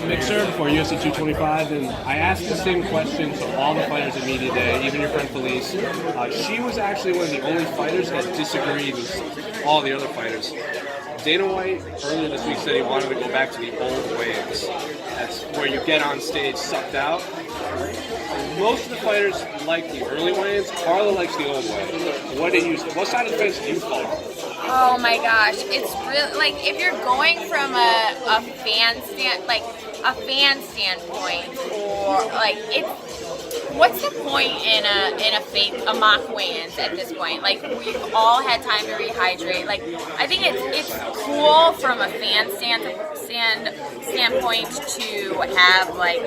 Mixer for UFC 225, and I asked the same question to all the fighters at Media Day, even your friend Felice. She was actually one of the only fighters that disagreed with all the other fighters. Dana White earlier this week said he wanted to go back to the old weigh-ins. That's where you get on stage sucked out. Most of the fighters like the early weigh-ins. Carla likes the old way. What side of the fence do you fall on? Oh my gosh, it's really like if you're going from a fan standpoint, or like what's the point in a mock weigh-ins at this point? Like we've all had time to rehydrate. Like I think it's cool from a fan standpoint to have like.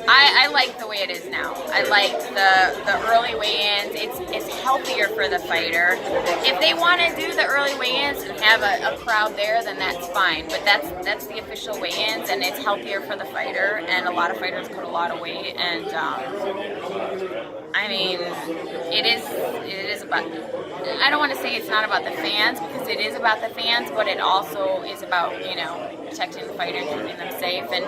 I like the way it is now. I like the early weigh-ins. It's healthier for the fighter. If they want to do the early weigh-ins and have a crowd there, then that's fine. But that's the official weigh-ins, and it's healthier for the fighter. And a lot of fighters put a lot of weight. And I mean, it is about. I don't want to say it's not about the fans, because it is about the fans, but it also is about protecting the fighter and keeping them safe. And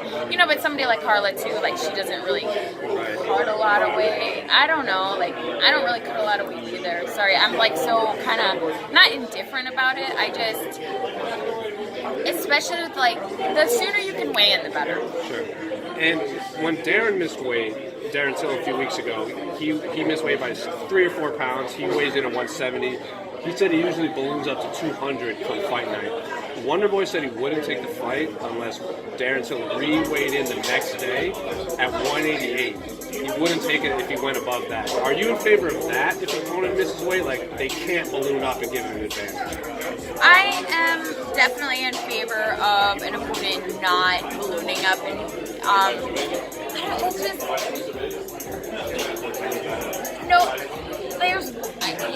but somebody like Carla too, like she doesn't really cut a lot of weight. I don't know, like I don't really cut a lot of weight either. Sorry, I'm like so kind of not indifferent about it. I just, especially with like the sooner you can weigh in, the better. Sure. And when Darren missed weight, Darren Till a few weeks ago, he missed weight by 3 or 4 pounds. He weighs in at 170. He said he usually balloons up to 200 come fight night. Wonderboy said he wouldn't take the fight unless Darren Till re-weighed in the next day at 188. He wouldn't take it if he went above that. Are you in favor of that if an opponent misses weight? Like, they can't balloon up and give him an advantage. I am definitely in favor of an opponent not ballooning up and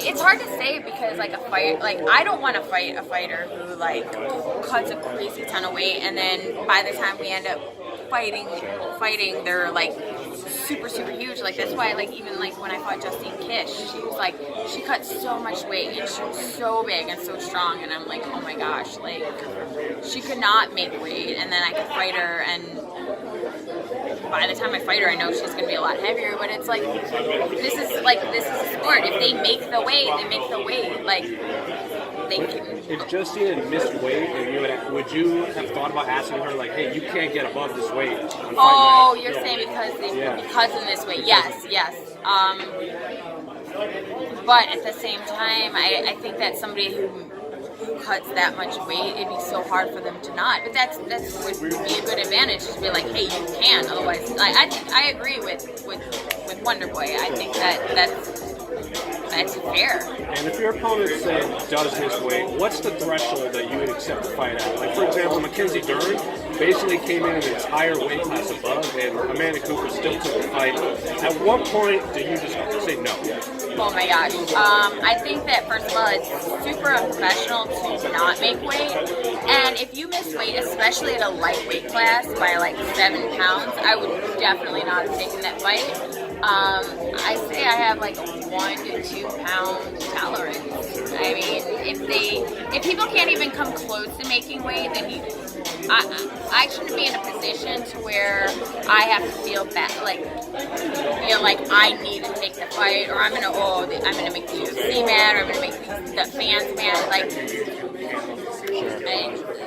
it's hard to say because like I don't want to fight a fighter who like cuts a crazy ton of weight, and then by the time we end up fighting they're like super huge. Like that's why like even like when I fought Justine Kish, she cut so much weight and she was so big and so strong, and I'm like, oh my gosh, like she could not make weight, and then I could fight her, and by the time I fight her, I know she's going to be a lot heavier. But it's like this is a sport. If they make the weight, they make the weight. Like they can. If Justine had missed weight, and would you have thought about asking her like, hey, you can't get above this weight? Oh, you're saying because in this weight? Yes. But at the same time, I think that somebody who cuts that much weight, it'd be so hard for them to not. But that would be a good advantage to be like, hey, you can. Otherwise, I agree with Wonderboy. I think that's fair. And if your opponent say does miss weight, what's the threshold that you would accept the fight at? Like for example, Mackenzie Dern basically came in an entire weight class above, and Amanda Cooper still took the fight. At what point do you just say no? Oh my gosh. I think that first of all, it's super unprofessional to not make weight. And if you miss weight, especially at a lightweight class by like 7 pounds, I would definitely not have taken that fight. I say I have like a 1 to 2 pound tolerance. I mean, if people can't even come close to making weight, then I shouldn't be in a position to where I have to feel like I need to take the fight, or I'm gonna make the UFC mad, or I'm gonna make the fans mad.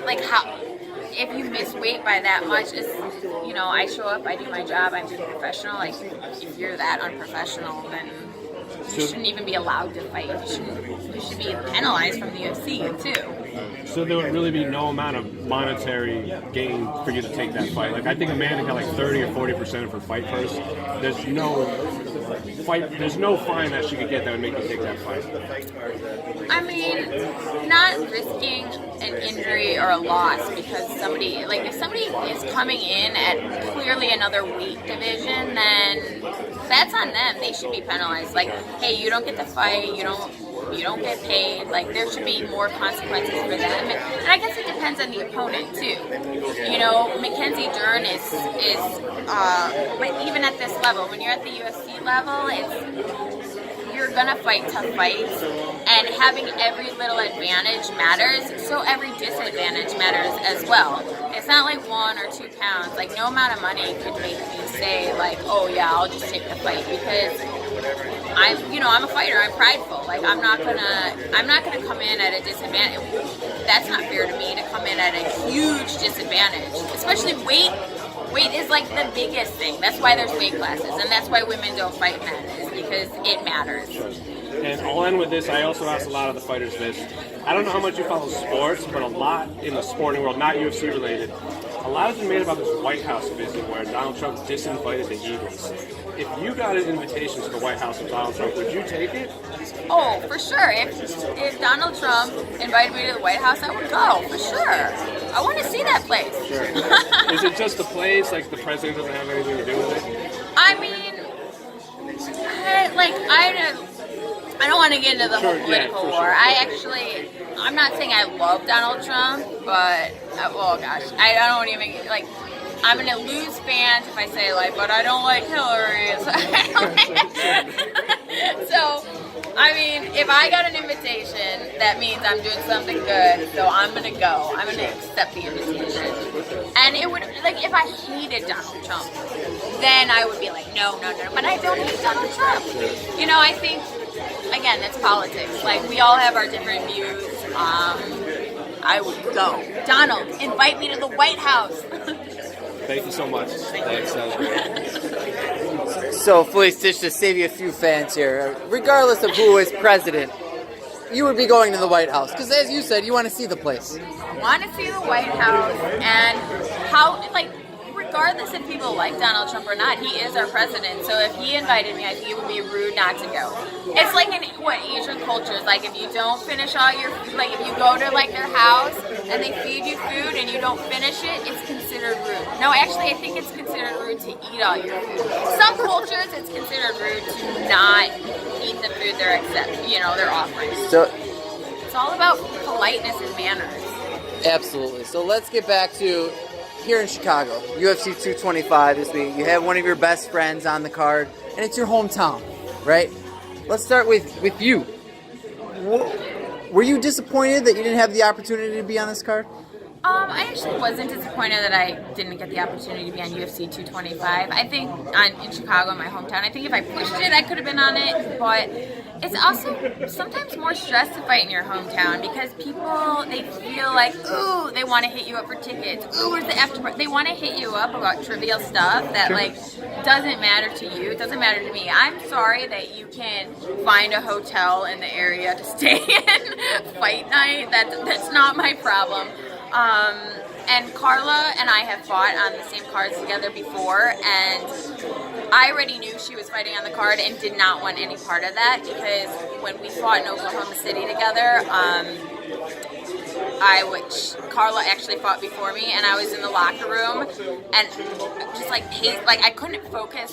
Like how if you miss weight by that much, it's I show up, I do my job, I'm being professional. Like if you're that unprofessional, then you shouldn't even be allowed to fight. You should be penalized from the UFC too. So there would really be no amount of monetary gain for you to take that fight. Like I think Amanda got like 30 or 40% of her fight purse. There's no fine that she could get that would make you take that fight. I mean, not risking an injury or a loss because if somebody is coming in at clearly another weight division, then that's on them. They should be penalized. Like, hey, you don't get to fight, you don't get paid. Like, there should be more consequences for them. And I guess it depends on the opponent too. Mackenzie Dern is but even at this level, when you're at the UFC level, you're gonna fight tough fights, and having every little advantage matters, so every disadvantage matters as well. It's it's not like 1 or 2 pounds. Like, no amount of money could make me say, like, oh yeah, I'll just take the fight, because I'm a fighter. I'm prideful. Like, I'm not gonna come in at a disadvantage. That's not fair to me to come in at a huge disadvantage, especially weight. Weight is like the biggest thing. That's why there's weight classes, and that's why women don't fight men, is because it matters. And I'll end with this. I also asked a lot of the fighters this. I don't know how much you follow sports, but a lot in the sporting world, not UFC related, a lot has been made about this White House visit where Donald Trump disinvited the Eagles. If you got an invitation to the White House with Donald Trump, would you take it? Oh, for sure. If Donald Trump invited me to the White House, I would go, for sure. I want to see that place. Sure. Is it just the place? Like, the president doesn't have anything to do with it? I mean, I don't want to get into the whole political war. Sure. I'm not saying I love Donald Trump, but, oh gosh, I don't even, like, I'm going to lose fans if I say, like, but I don't like Hillary. So, I mean, if I got an invitation, that means I'm doing something good, so I'm going to go. I'm going to accept the invitation. And it would, like, if I hated Donald Trump, then I would be like, no. But I don't hate Donald Trump. You know, I think, again, that's politics. Like, we all have our different views. I would go. Donald, invite me to the White House. Thank you so much. Thanks. That was great. So, Felice, just to save you a few fans here, regardless of who is president, you would be going to the White House. Because as you said, you want to see the place. I want to see the White House, and how, like, regardless if people like Donald Trump or not, he is our president. So if he invited me, I think it would be rude not to go. It's like in Asian cultures, like if you don't finish all your food, like if you go to like their house and they feed you food and you don't finish it, it's considered rude. No, actually, I think it's considered rude to eat all your food. Some cultures, it's considered rude to not eat the food they're offering. So, it's all about politeness and manners. absolutely. So let's get back to here in Chicago, UFC 225 this week. You have one of your best friends on the card, and it's your hometown, right? Let's start with you. Were you disappointed that you didn't have the opportunity to be on this card? I actually wasn't disappointed that I didn't get the opportunity to be on UFC 225. I think in Chicago, my hometown, I think if I pushed it, I could have been on it. But it's also sometimes more stress to fight in your hometown because people, they feel like, ooh, they want to hit you up for tickets. Ooh, where's the after? They want to hit you up about trivial stuff that like doesn't matter to you. It doesn't matter to me. I'm sorry that you can't find a hotel in the area to stay in fight night. That's not my problem. And Carla and I have fought on the same cards together before, and I already knew she was fighting on the card and did not want any part of that because when we fought in Oklahoma City together, Carla actually fought before me, and I was in the locker room and just like I couldn't focus.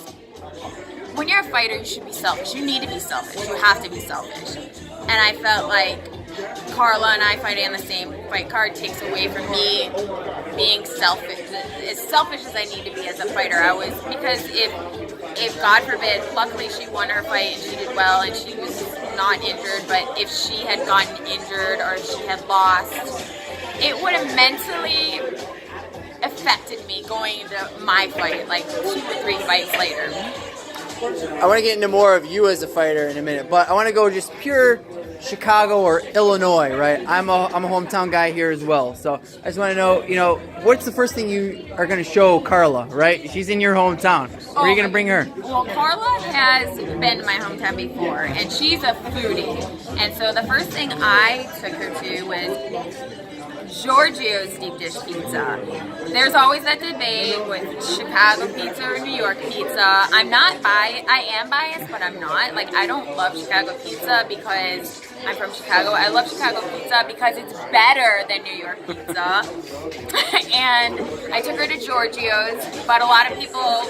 When you're a fighter, you should be selfish. You need to be selfish. You have to be selfish. And I felt like Carla and I fighting on the same fight card takes away from me being selfish. As selfish as I need to be as a fighter, because if God forbid, luckily she won her fight and she did well and she was not injured, but if she had gotten injured or if she had lost, it would have mentally affected me going into my fight like 2 or 3 fights later. I want to get into more of you as a fighter in a minute, but I want to go just pure Chicago or Illinois, right? I'm a hometown guy here as well, so I just want to know, what's the first thing you are going to show Carla, right? She's in your hometown. Where are you going to bring her? Well, Carla has been to my hometown before, and she's a foodie, and so the first thing I took her to was Giorgio's deep dish pizza. There's always that debate with Chicago pizza or New York pizza. I am biased, but I'm not. Like, I don't love Chicago pizza because I'm from Chicago. I love Chicago pizza because it's better than New York pizza. And I took her to Giorgio's, but a lot of people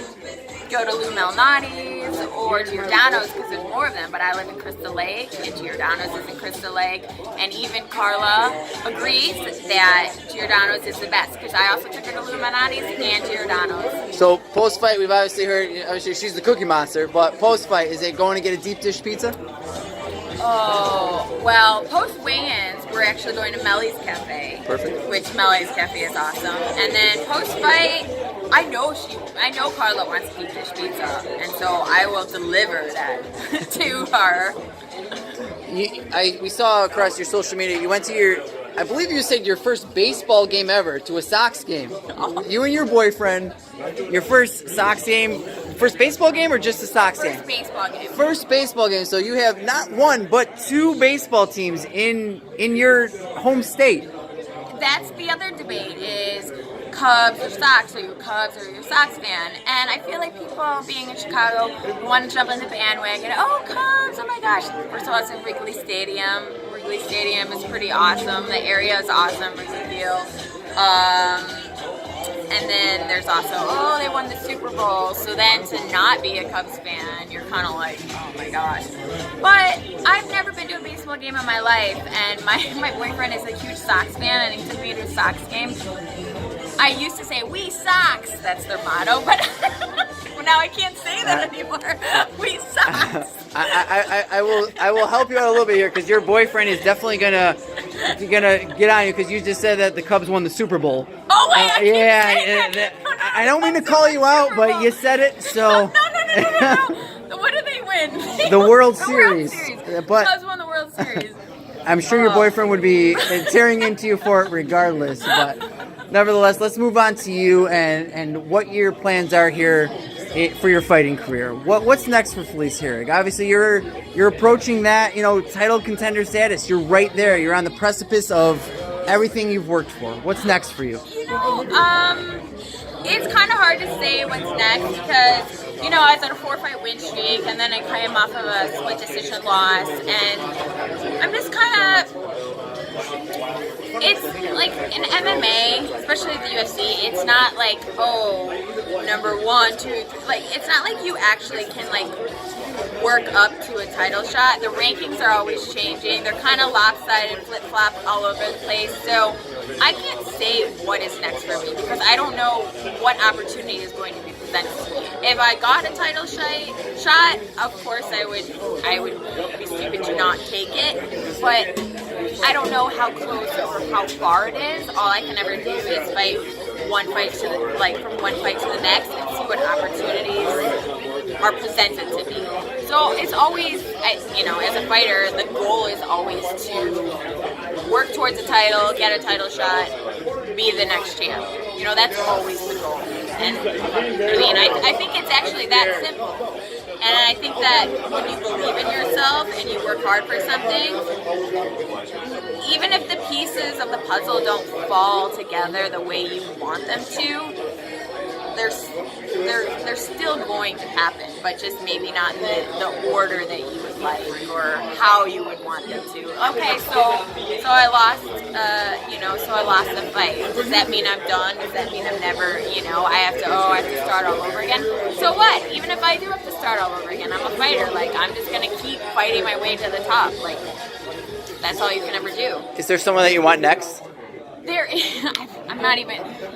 go to Lou Malnati's or Giordano's because there's more of them, but I live in Crystal Lake and Giordano's is in Crystal Lake, and even Carla agrees that Giordano's is the best because I also took her to Lou Malnati's and Giordano's. So post-fight, we've obviously heard, she's the Cookie Monster, but post-fight, is it going to get a deep dish pizza? Oh, well, post weigh-ins, we're actually going to Melly's Cafe. Perfect. Which Melly's Cafe is awesome. And then post-fight, I know Carla wants to eat fish pizza, and so I will deliver that to her. We saw across your social media, you went to I believe you said your first baseball game ever, to a Sox game. You and your boyfriend, your first Sox game, first baseball game or just a Sox game? First baseball game. First baseball game. So you have not one, but two baseball teams in your home state. That's the other debate is Cubs or Sox. Are you a Cubs or are you a Sox fan? And I feel like people being in Chicago want to jump on the bandwagon. Oh, Cubs! Oh my gosh! First of all, it's in Wrigley Stadium. Wrigley Stadium is pretty awesome. The area is awesome. Wrigley Field. And then there's also, they won the Super Bowl. So then to not be a Cubs fan, you're kind of like, oh my gosh. But I've never been to a baseball game in my life, and my boyfriend is a huge Sox fan, and he took me to a Sox game. I used to say, "We Sox," that's their motto, but now I can't say that anymore. We Sox. I will help you out a little bit here, because your boyfriend is definitely gonna get on you, because you just said that the Cubs won the Super Bowl. Oh wait, I don't mean to call you out, but you said it, so. No. What did they win? The World Series. But Cubs won the World Series. I'm sure your boyfriend would be tearing into you for it regardless, but nevertheless, let's move on to you and what your plans are here for your fighting career. What's next for Felice Herrig? Obviously, you're approaching that, title contender status. You're right there. You're on the precipice of everything you've worked for. What's next for you? It's kind of hard to say what's next because, I was on a 4-fight win streak, and then I came off of a split decision loss, and I'm just kind of, it's like in MMA, especially the UFC, it's not like, number 1, 2, 3, like, it's not like you actually can, work up to a title shot. The rankings are always changing. They're kind of lopsided, flip-flop all over the place. So I can't say what is next for me because I don't know what opportunity is going to be presented to me. If I got a title shot, of course I would be stupid to not take it. But I don't know how close or how far it is. All I can ever do is fight from one fight to the next and see what opportunities are presented to me. So it's always, as a fighter, the goal is always to work towards a title, get a title shot, be the next champ. That's always the goal. And I think it's actually that simple. And I think that when you believe in yourself and you work hard for something, even if the pieces of the puzzle don't fall together the way you want them to, they're still going to happen, but just maybe not in the order that you would like or how you would want them to. Okay, so I lost, so I lost the fight. Does that mean I'm done? Does that mean I'm never, I have to start all over again? So what? Even if I do have to start all over again, I'm a fighter. I'm just gonna keep fighting my way to the top. That's all you can ever do. Is there someone that you want next?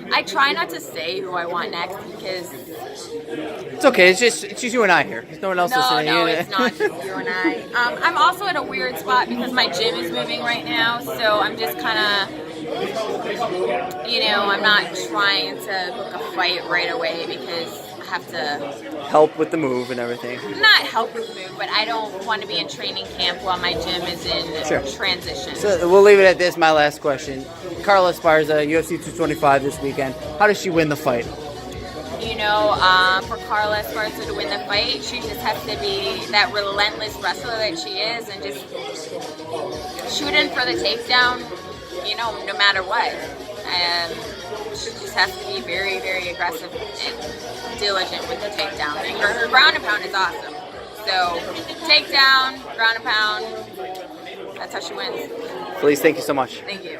I try not to say who I want next because it's okay. It's just you and I here. There's no one else listening. No, it's not just you and I. I'm also at a weird spot because my gym is moving right now, so I'm just kind of, I'm not trying to book a fight right away because I have to help with the move and everything. Not help with the move, but I don't want to be in training camp while my gym is in transition. So we'll leave it at this. My last question. Carla Esparza, UFC 225 this weekend. How does she win the fight? For Carla Esparza to win the fight, she just has to be that relentless wrestler that she is and just shoot in for the takedown, no matter what. And she just has to be very, very aggressive and diligent with the takedown. And her ground and pound is awesome. So, takedown, ground and pound, that's how she wins. Felice, thank you so much. Thank you.